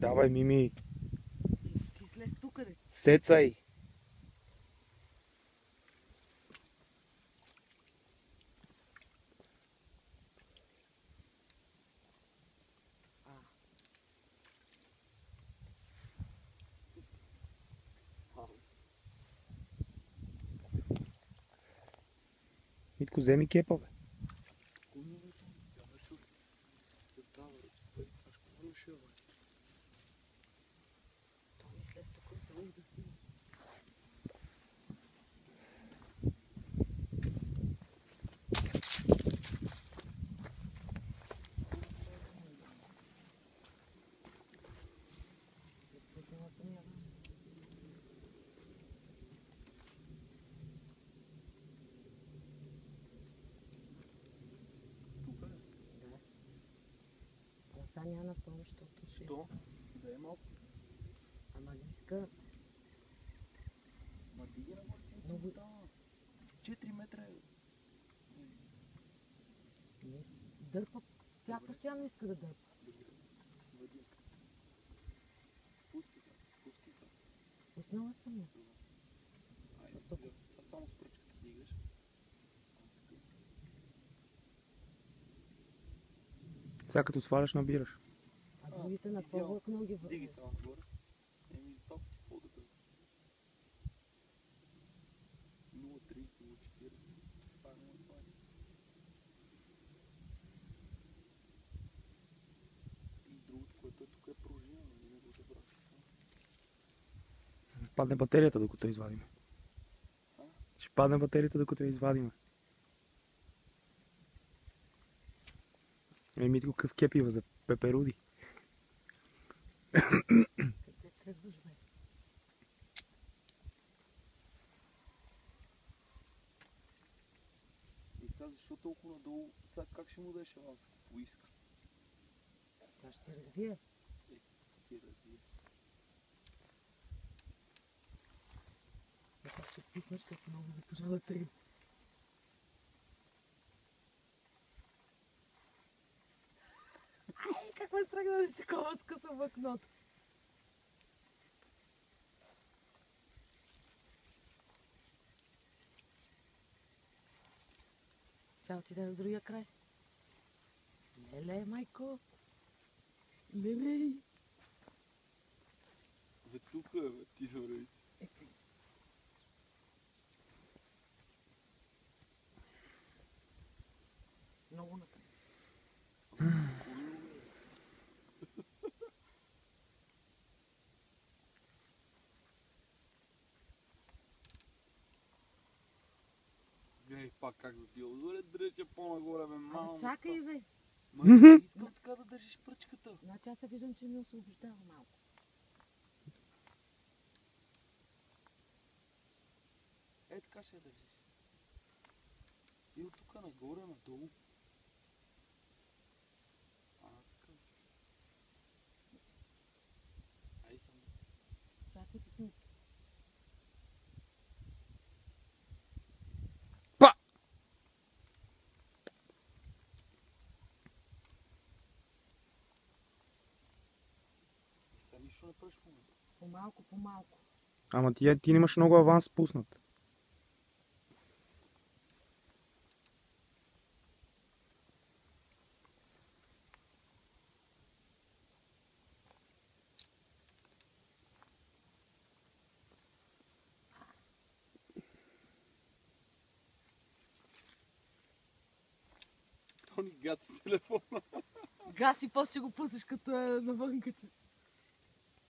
Давай, Мими. Ти слез тук, де. Сецай. Митко, вземи кепа, бе. Той слез тук, да си. Сега няма на помощ, защото ще... Що? Да е малко. Ама не иска... Ма диги на Много... 4 метра е. Не, дърпа. Тя постоянно иска да дърпа. Въди. Пусти се. Пуснала съм я. Айде, сега само с пръчката дигаш. Сега като сваляш, набираш. А другите на по-влакно ги върват. Диги само отгоре. Еми, толкова ти по-добре. 0,30, 0,40. Това е 0,20. И другото, което е тук е пружина, но не го забравяш. Падне батерията, докато я извадим. Ще падне батерията, докато я извадим. Еми, какъв кеп има за пеперуди. Къде тръгваш, бе? И сега защо толкова надолу? Сега как ще му дадеш аванс, ако поиска? Тя ще се развие. Си развие. Така ще пуснеш, като много ви пожа да тръгне. Ай, какво е тръгна да си такова скъса в окното? Тя отиде на другия край. Леле, майко! Леле! Бе, тук е, бе, ти завърви си. Много напред. Гледай пак как забил. Отгоре дръжа по-нагоре, бе, мама. Абе, чакай, бе! Ма не искам така да държиш пръчката. Значи аз се виждам, че ми освобождава малко. Е, така ще я държиш. И от тук нагоре, надолу. Така. Ай само. Чакай, че съм... Па! И сега нищо не правиш в момента. По-малко, по-малко. Ама ти нямаш много аванс пуснат. Тони, гаси телефона. Гаси, после го пуснеш като е навънка, че...